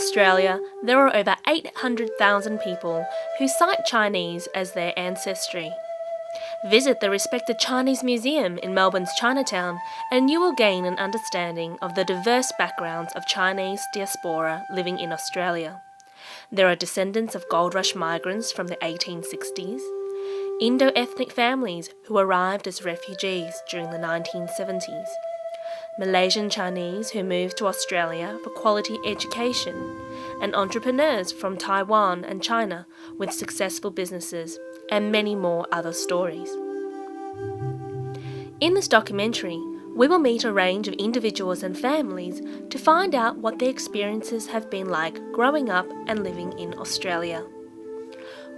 Australia, there are over 800,000 people who cite Chinese as their ancestry. Visit the respected Chinese Museum in Melbourne's Chinatown and you will gain an understanding of the diverse backgrounds of Chinese diaspora living in Australia. There are descendants of gold rush migrants from the 1860s, Indo-ethnic families who arrived as refugees during the 1970s, Malaysian Chinese who moved to Australia for quality education, and entrepreneurs from Taiwan and China with successful businesses, and many more other stories. In this documentary, we will meet a range of individuals and families to find out what their experiences have been like growing up and living in Australia.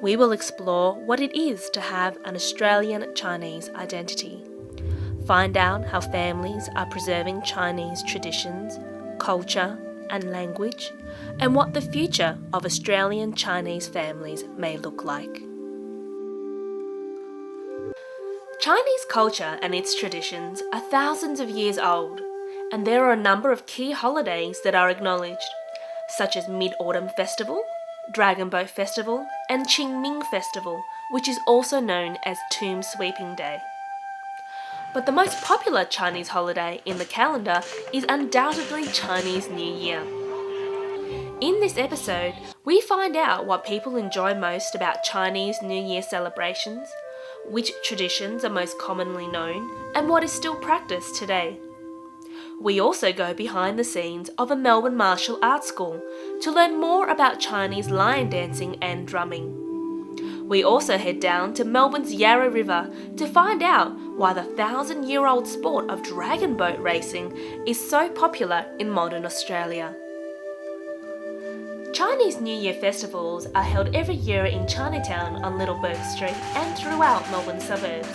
We will explore what it is to have an Australian Chinese identity, find out how families are preserving Chinese traditions, culture and language, and what the future of Australian Chinese families may look like. Chinese culture and its traditions are thousands of years old, and there are a number of key holidays that are acknowledged, such as Mid-Autumn Festival, Dragon Boat Festival, and Qingming Festival, which is also known as Tomb Sweeping Day. But the most popular Chinese holiday in the calendar is undoubtedly Chinese New Year. In this episode, we find out what people enjoy most about Chinese New Year celebrations, which traditions are most commonly known, and what is still practiced today. We also go behind the scenes of a Melbourne martial arts school to learn more about Chinese lion dancing and drumming. We also head down to Melbourne's Yarra River to find out why the 1,000-year-old sport of dragon boat racing is so popular in modern Australia. Chinese New Year festivals are held every year in Chinatown on Little Bourke Street and throughout Melbourne suburbs.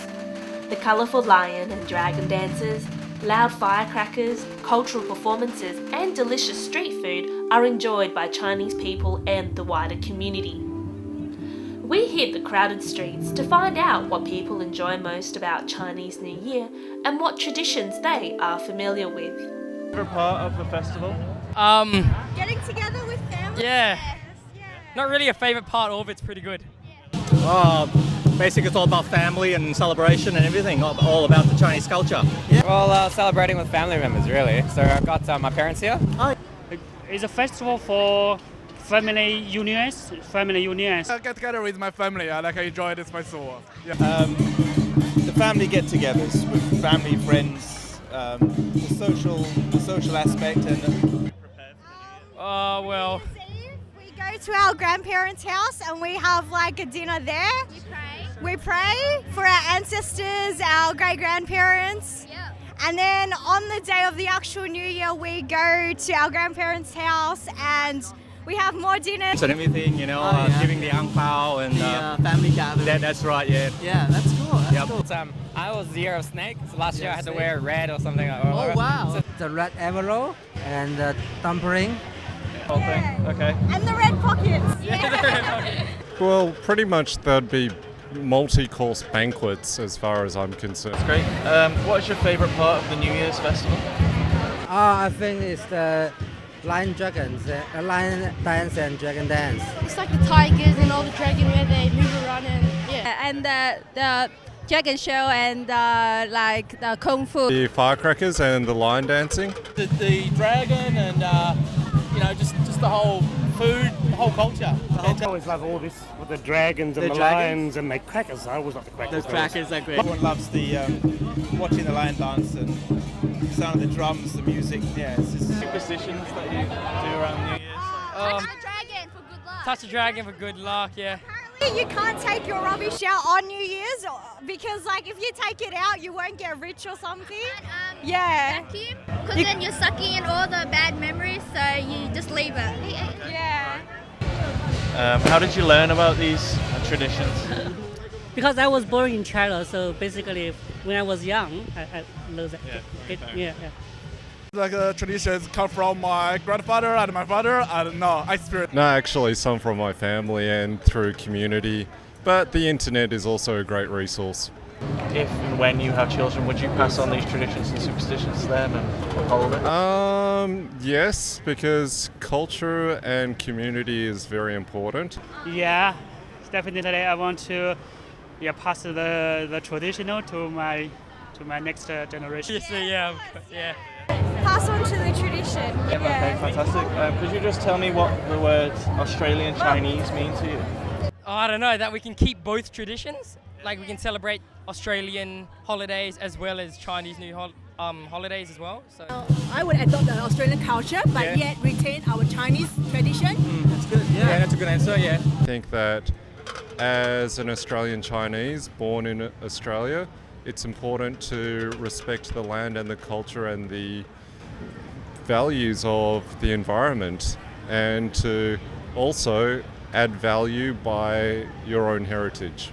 The colourful lion and dragon dances, loud firecrackers, cultural performances and delicious street food are enjoyed by Chinese people and the wider community. We hit the crowded streets to find out what people enjoy most about Chinese New Year and what traditions they are familiar with. Favorite part of the festival? Getting together with family. Yeah. Yeah. Not really a favourite part, all of it's pretty good. Basically it's all about family and celebration and everything, all about the Chinese culture. Yeah. Well, celebrating with family members, really. So I've got my parents here. It's a festival for family unions. I get together with my family. I enjoy this festival. Yeah. The family get-togethers with family, friends, the social aspect and. Well. We go to our grandparents' house and we have a dinner there. We pray for our ancestors, our great-grandparents. Yep. And then on the day of the actual New Year, we go to our grandparents' house and we have more dinners. And everything, giving the ang pao and family gathering. That's right, yeah. Yeah, that's cool. That's cool. I was the year of snake, so last year I had to wear red or something. Oh wow! The red envelope and the dumpling. Yeah. Okay. And the red pockets. Yeah. Well, pretty much there'd be multi-course banquets as far as I'm concerned. That's great. What is your favourite part of the New Year's festival? I think it's the lion dragons, lion dance and dragon dance. It's like the tigers and all the dragon where they move around and the dragon show and the kung fu. The firecrackers and the lion dancing. The dragon and just the whole food, the whole culture. I always love all this with the dragons and the lions and the crackers. I always love the crackers. Those crackers are great. Everyone loves the watching the lion dance and the sound of the drums, the music. Yeah, it's just Superstitions that you do around New Year's? Touch the dragon for good luck. Touch the dragon for good luck, yeah. You can't take your rubbish out on New Year's because if you take it out, you won't get rich or something. Yeah. Vacuum, because then you're sucking in all the bad memories, so you just leave it. Yeah. How did you learn about these traditions? Because I was born in China, so basically when I was young, I learned that. Yeah. Traditions come from my grandfather and my father. I don't know. I experience. No, actually some from my family and through community, but the internet is also a great resource. If and when you have children, would you pass on these traditions and superstitions to them and follow them? Yes, because culture and community is very important. Yeah, definitely. I want to pass the traditional to my next generation. Yeah. Pass on to the tradition. Okay, fantastic. Could you just tell me what the words Australian Chinese mean to you? Oh, I don't know, that we can keep both traditions. Like we can celebrate Australian holidays as well as Chinese New holidays as well. So I would adopt the Australian culture, but yet retain our Chinese tradition. That's good. Yeah, that's a good answer. Yeah. I think that as an Australian Chinese born in Australia, it's important to respect the land and the culture and the values of the environment, and to also add value by your own heritage.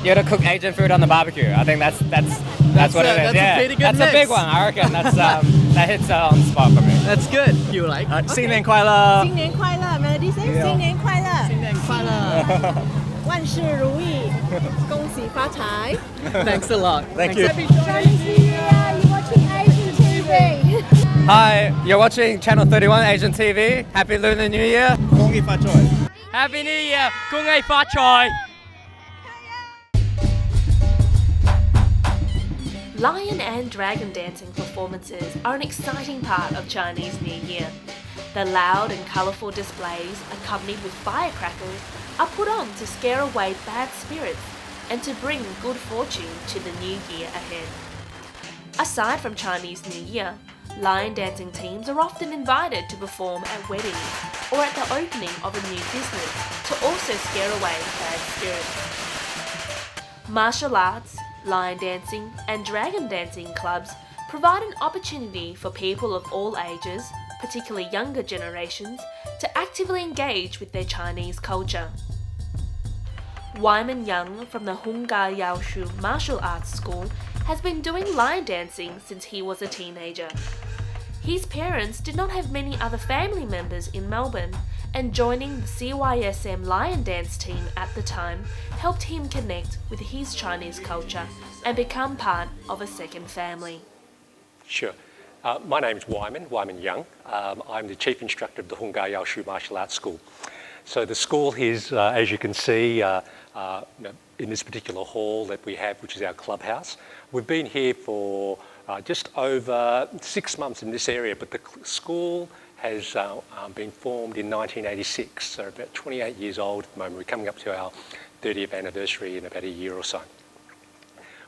You gotta cook Asian food on the barbecue. I think that's what it is. That's Yeah, a pretty good that's mix. a big one. I reckon that's that hits on spot for me. That's good. You like? 新年快乐。新年快乐 Melody say 新年快乐。新年快乐。万事如意，恭喜发财。 Thanks a lot. Thank you. Chinese New Year, you're watching Asian TV. Hi, you're watching Channel 31 Asian TV. Happy Lunar New Year. 恭喜發財。 Happy New Year! 恭喜發財! Lion and dragon dancing performances are an exciting part of Chinese New Year. The loud and colourful displays, accompanied with firecrackers, are put on to scare away bad spirits and to bring good fortune to the new year ahead. Aside from Chinese New Year, lion dancing teams are often invited to perform at weddings or at the opening of a new business to also scare away bad spirits. Martial arts, lion dancing and dragon dancing clubs provide an opportunity for people of all ages, particularly younger generations, to actively engage with their Chinese culture. Wyman Young from the Hungarian Martial Arts School has been doing lion dancing since he was a teenager. His parents did not have many other family members in Melbourne, and joining the CYSM lion dance team at the time helped him connect with his Chinese culture and become part of a second family. Sure. My name is Wyman Young. I'm the Chief Instructor of the Hungarian Martial Arts School. So the school is, as you can see, in this particular hall that we have, which is our clubhouse. We've been here for just over 6 months in this area, but the school has been formed in 1986, so about 28 years old at the moment. We're coming up to our 30th anniversary in about a year or so.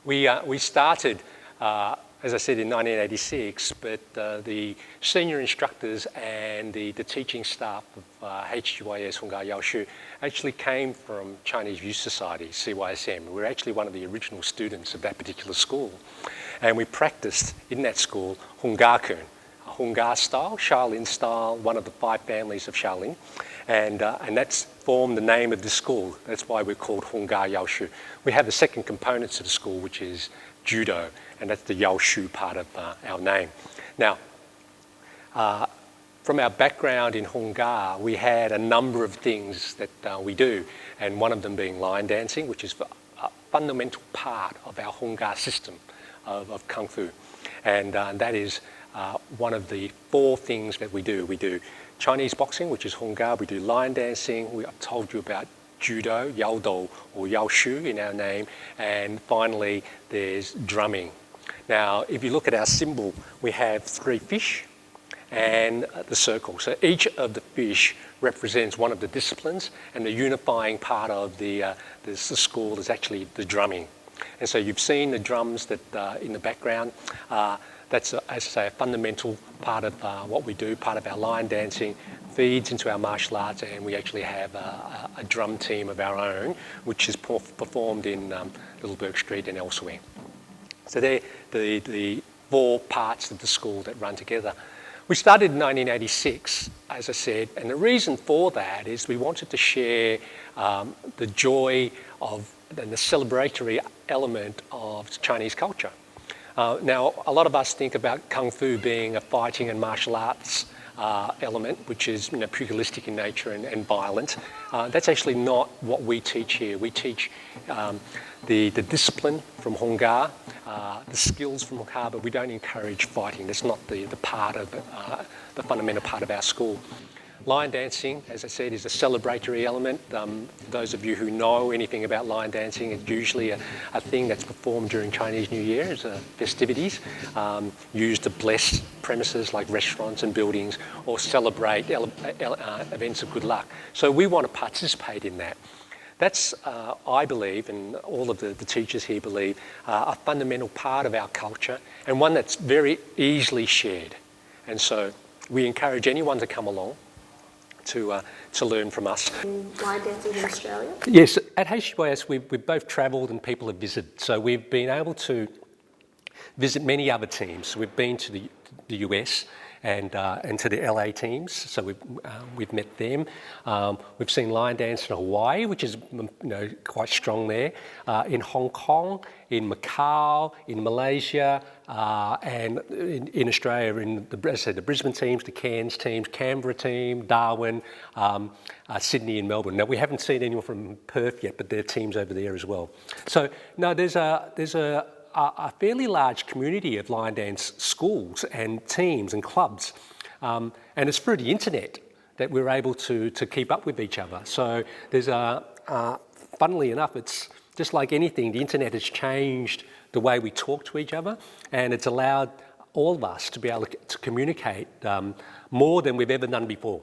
We started, as I said, in 1986, but the senior instructors and the teaching staff of HGYS Hungarian actually came from Chinese Youth Society, CYSM. We're actually one of the original students of that particular school. And we practiced in that school Hungarkun, Hungar style, Shaolin style, one of the 5 families of Shaolin. And that's formed the name of the school. That's why we're called Hungarian. We have the second component to the school, which is judo, and that's the Yaoshu part of our name. Now, from our background in Hungar, we had a number of things that we do, and one of them being lion dancing, which is a fundamental part of our Hungar system of Kung Fu. And that is one of the 4 things that we do. We do Chinese boxing, which is Hungar. We do lion dancing. I've told you about judo, Yaodo or Yaoshu in our name. And finally, there's drumming. Now, if you look at our symbol, we have 3 fish and the circle. So each of the fish represents one of the disciplines, and the unifying part of the school is actually the drumming. And so you've seen the drums that in the background. That's, as I say, a fundamental part of what we do, part of our lion dancing, feeds into our martial arts, and we actually have a drum team of our own, which is performed in Littleburg Street and elsewhere. So they're the 4 parts of the school that run together. We started in 1986, as I said, and the reason for that is we wanted to share the joy of and the celebratory element of Chinese culture. Now, a lot of us think about Kung Fu being a fighting and martial arts element, which is pugilistic in nature and violent. That's actually not what we teach here. We teach the discipline from Hongar, the skills from Hongar, but we don't encourage fighting. That's not the part of the fundamental part of our school. Line dancing, as I said, is a celebratory element. For those of you who know anything about line dancing, it's usually a thing that's performed during Chinese New Year as festivities, used to bless premises like restaurants and buildings or celebrate events of good luck. So we want to participate in that. That's, I believe, and all of the teachers here believe, a fundamental part of our culture and one that's very easily shared. And so we encourage anyone to come along to learn from us. Line dancing in Australia? Yes, at HUIS we've both travelled and people have visited. So we've been able to visit many other teams. We've been to the US and to the LA teams, so we've met them. We've seen line dance in Hawaii, which is quite strong there, in Hong Kong, in Macau, in Malaysia, and in Australia, in the Brisbane teams, the Cairns teams, Canberra team, Darwin, Sydney and Melbourne. Now we haven't seen anyone from Perth yet, but there are teams over there as well. So no, there's a fairly large community of line dance schools and teams and clubs, and it's through the internet that we're able to keep up with each other. So there's funnily enough, it's just like anything, the internet has changed the way we talk to each other, and it's allowed all of us to be able to communicate more than we've ever done before.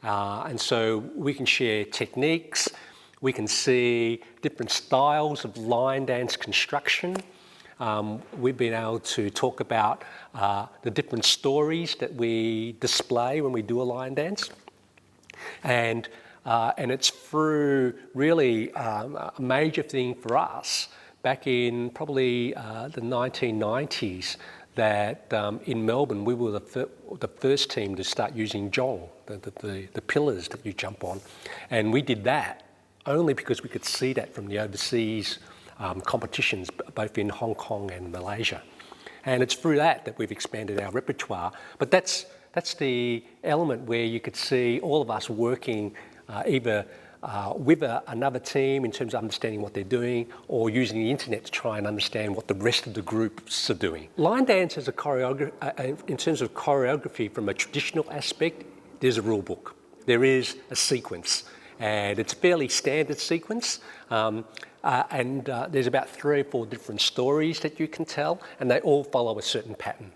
And so we can share techniques, we can see different styles of line dance construction. We've been able to talk about the different stories that we display when we do a line dance. And it's through really a major thing for us back in probably the 1990s that in Melbourne we were the first team to start using zhong, the pillars that you jump on. And we did that only because we could see that from the overseas competitions, both in Hong Kong and Malaysia. And it's through that we've expanded our repertoire. But that's the element where you could see all of us working either with another team in terms of understanding what they're doing, or using the internet to try and understand what the rest of the groups are doing. Line dance is in terms of choreography from a traditional aspect, there's a rule book. There is a sequence, and it's a fairly standard sequence. And there's about 3 or 4 different stories that you can tell, and they all follow a certain pattern.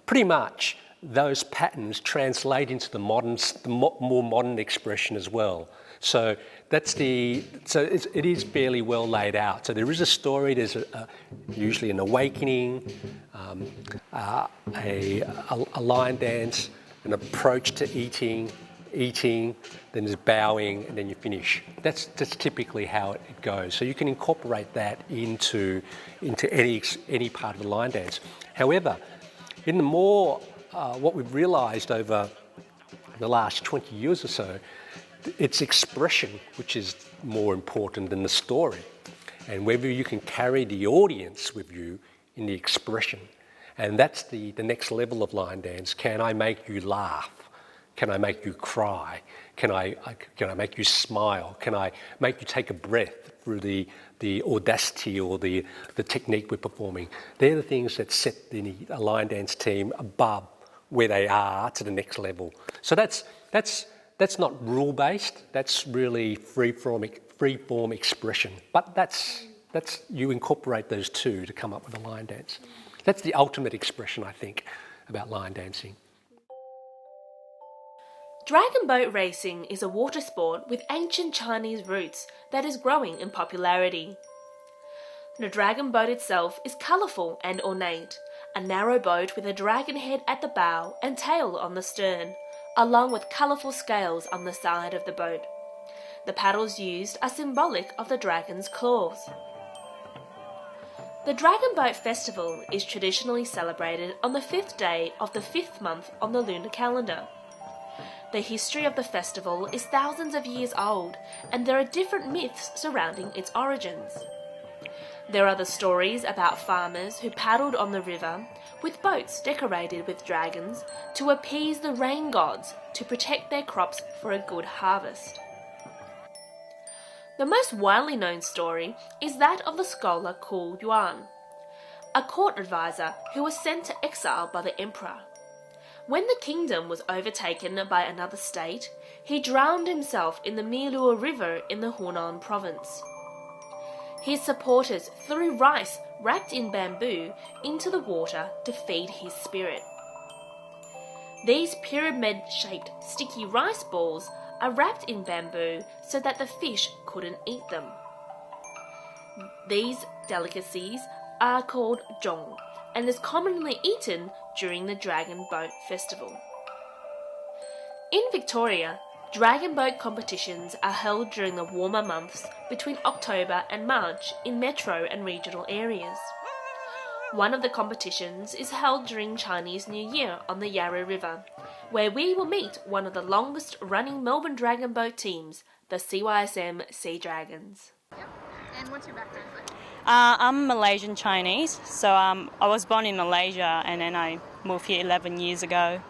Pretty much, those patterns translate into the more modern expression as well. So it is fairly well laid out. So there is a story. There's usually an awakening, a line dance, an approach to eating, then there's bowing, and then you finish. That's typically how it goes. So you can incorporate that into any part of the line dance. However, in the more what we've realised over the last 20 years or so, it's expression which is more important than the story, and whether you can carry the audience with you in the expression. And that's the next level of line dance. Can I make you laugh? Can I make you cry? Can I make you smile? Can I make you take a breath through the audacity or the technique we're performing? They're the things that set a line dance team above where they are to the next level. So that's not rule-based. That's really free-form expression. But that's you incorporate those two to come up with a line dance. That's the ultimate expression, I think, about line dancing. Dragon boat racing is a water sport with ancient Chinese roots that is growing in popularity. The dragon boat itself is colourful and ornate, a narrow boat with a dragon head at the bow and tail on the stern, along with colourful scales on the side of the boat. The paddles used are symbolic of the dragon's claws. The Dragon Boat Festival is traditionally celebrated on the 5th day of the 5th month on the lunar calendar. The history of the festival is thousands of years old, and there are different myths surrounding its origins. There are the stories about farmers who paddled on the river with boats decorated with dragons to appease the rain gods to protect their crops for a good harvest. The most widely known story is that of the scholar Ku Yuan, a court advisor who was sent to exile by the emperor. When the kingdom was overtaken by another state, he drowned himself in the Milua River in the Hunan province. His supporters threw rice wrapped in bamboo into the water to feed his spirit. These pyramid-shaped sticky rice balls are wrapped in bamboo so that the fish couldn't eat them. These delicacies are called zhong and is commonly eaten during the Dragon Boat Festival. In Victoria, dragon boat competitions are held during the warmer months between October and March in metro and regional areas. One of the competitions is held during Chinese New Year on the Yarra River, where we will meet one of the longest running Melbourne dragon boat teams, the CYSM Sea Dragons. And what's your background like? I'm Malaysian Chinese, so I was born in Malaysia and then I moved here 11 years ago.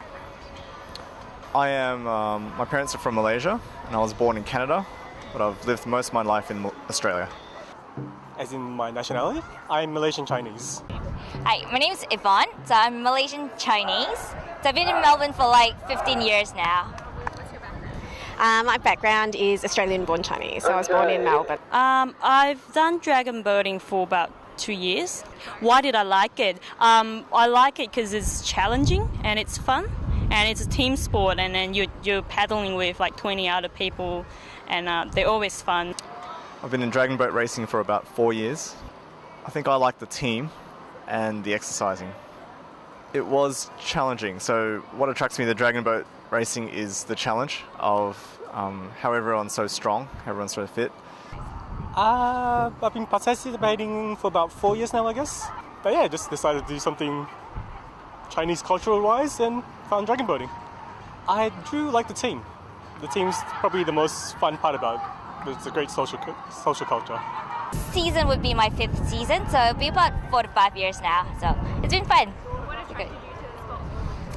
I am, my parents are from Malaysia and I was born in Canada, but I've lived most of my life in Australia. As in my nationality, I'm Malaysian Chinese. Hi, my name is Yvonne, so I'm Malaysian Chinese. So I've been in Melbourne for like 15 years now. My background is Australian-born Chinese, so I was born in Melbourne. I've done dragon boating for about 2 years. Why did I like it? I like it because it's challenging and it's fun. And it's a team sport, and then you're paddling with like 20 other people, and they're always fun. I've been in dragon boat racing for about 4 years. I think I like the team and the exercising. It was challenging, so what attracts me to dragon boat racing is the challenge of how everyone's so strong, how everyone's so fit. I've been participating for about 4 years now, I guess. But yeah, I just decided to do something Chinese cultural-wise and found dragon boating. I do like the team. The team's probably the most fun part about it. It's a great social culture. Season would be my 5th season, so it'll be about 4 to 5 years now. So it's been fun.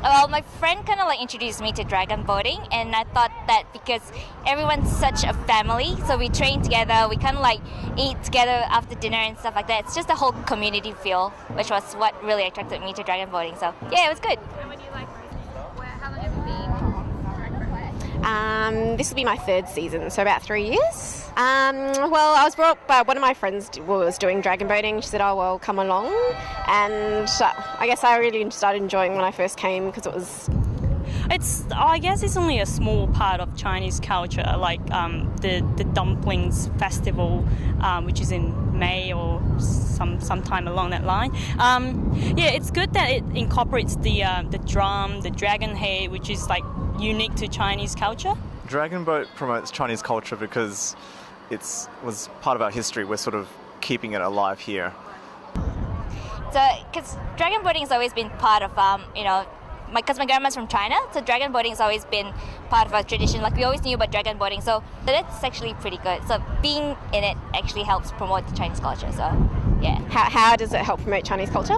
Well, my friend kind of like introduced me to dragon boating, and I thought that because everyone's such a family, so we train together, we kind of like eat together after dinner and stuff like that. It's just a whole community feel, which was what really attracted me to dragon boating. So yeah, it was good. And what do you like racing? How long have you been? This will be my 3rd season, so about 3 years. Well, I was brought up by one of my friends was doing dragon boating. She said, "Oh well, come along," and I guess I really started enjoying when I first came because it was. I guess it's only a small part of Chinese culture, like the dumplings festival, which is in May or sometime along that line. Yeah, it's good that it incorporates the drum, the dragon head, which is like unique to Chinese culture. Dragon boat promotes Chinese culture because it was part of our history. We're sort of keeping it alive here. So, because dragon boating has always been part of, because my grandma's from China, so dragon boating has always been part of our tradition. Like, we always knew about dragon boating, so that's actually pretty good. So, being in it actually helps promote the Chinese culture, so, yeah. How does it help promote Chinese culture?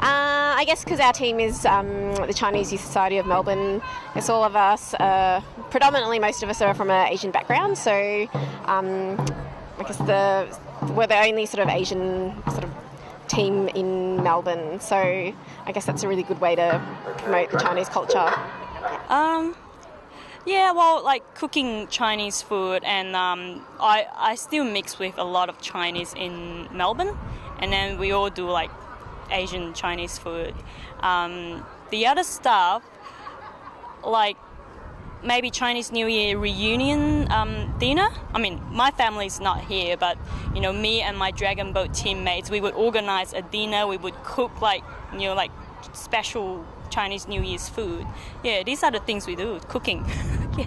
I guess because our team is the Chinese Youth Society of Melbourne. It's all of us, predominantly most of us are from an Asian background, so I guess we're the only sort of Asian sort of team in Melbourne, so I guess that's a really good way to promote the Chinese culture. Yeah, well, like cooking Chinese food, and I still mix with a lot of Chinese in Melbourne, and then we all do like Asian Chinese food. The other stuff, like maybe Chinese New Year reunion dinner. I mean, my family's not here, but me and my dragon boat teammates, we would organize a dinner. We would cook like special Chinese New Year's food. Yeah, these are the things we do, cooking. Yeah.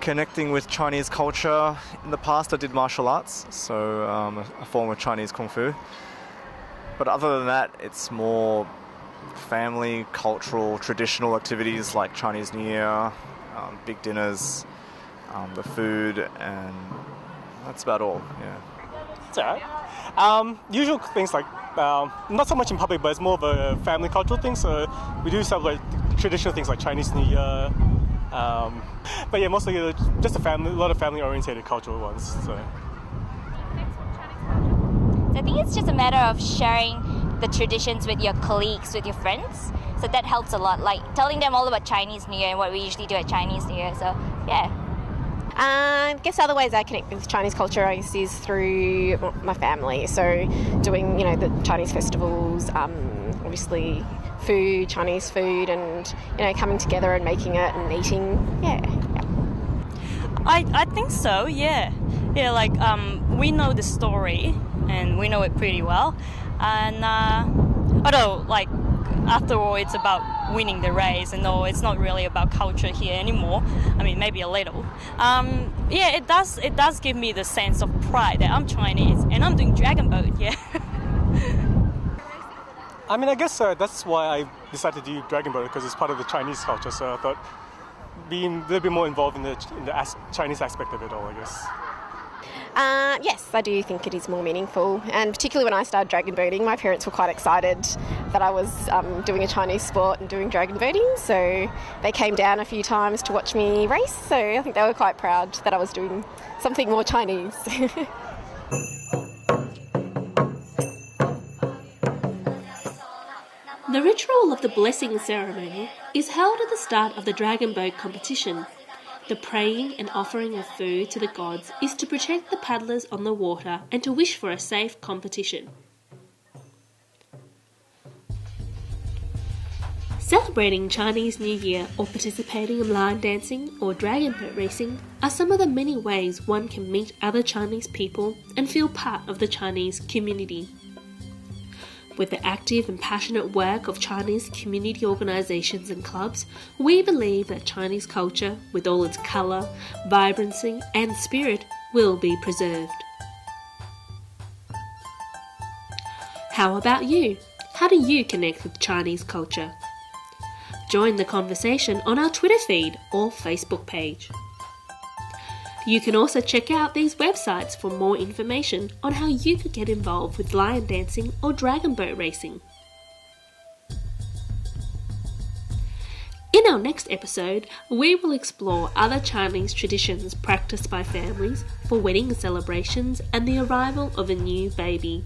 Connecting with Chinese culture. In the past I did martial arts, so a form of Chinese Kung Fu. But other than that, it's more family, cultural, traditional activities like Chinese New Year, big dinners, the food, and that's about all, yeah. It's alright. Usual things like, not so much in public, but it's more of a family cultural thing. So we do celebrate traditional things like Chinese New Year. But yeah, mostly just a lot of family-oriented cultural ones. So I think it's just a matter of sharing the traditions with your colleagues, with your friends. So that helps a lot, like telling them all about Chinese New Year and what we usually do at Chinese New Year. So yeah. I guess other ways I connect with Chinese culture, I guess, is through my family. So doing, the Chinese festivals, obviously food, Chinese food, and, coming together and making it and eating. Yeah. I think so, yeah. Yeah, like we know the story and we know it pretty well. And although, like, after all, it's about winning the race, and no, it's not really about culture here anymore. I mean, maybe a little. Yeah, it does give me the sense of pride that I'm Chinese and I'm doing dragon boat. Yeah. I mean, I guess that's why I decided to do dragon boat, because it's part of the Chinese culture. So I thought being a little bit more involved in the Chinese aspect of it all, I guess. Yes, I do think it is more meaningful, and particularly when I started dragon boating, my parents were quite excited that I was doing a Chinese sport and doing dragon boating, so they came down a few times to watch me race, so I think they were quite proud that I was doing something more Chinese. The ritual of the blessing ceremony is held at the start of the dragon boat competition. The praying and offering of food to the gods is to protect the paddlers on the water and to wish for a safe competition. Celebrating Chinese New Year or participating in line dancing or dragon boat racing are some of the many ways one can meet other Chinese people and feel part of the Chinese community. With the active and passionate work of Chinese community organisations and clubs, we believe that Chinese culture, with all its colour, vibrancy and spirit, will be preserved. How about you? How do you connect with Chinese culture? Join the conversation on our Twitter feed or Facebook page. You can also check out these websites for more information on how you could get involved with lion dancing or dragon boat racing. In our next episode, we will explore other Chinese traditions practiced by families for wedding celebrations and the arrival of a new baby.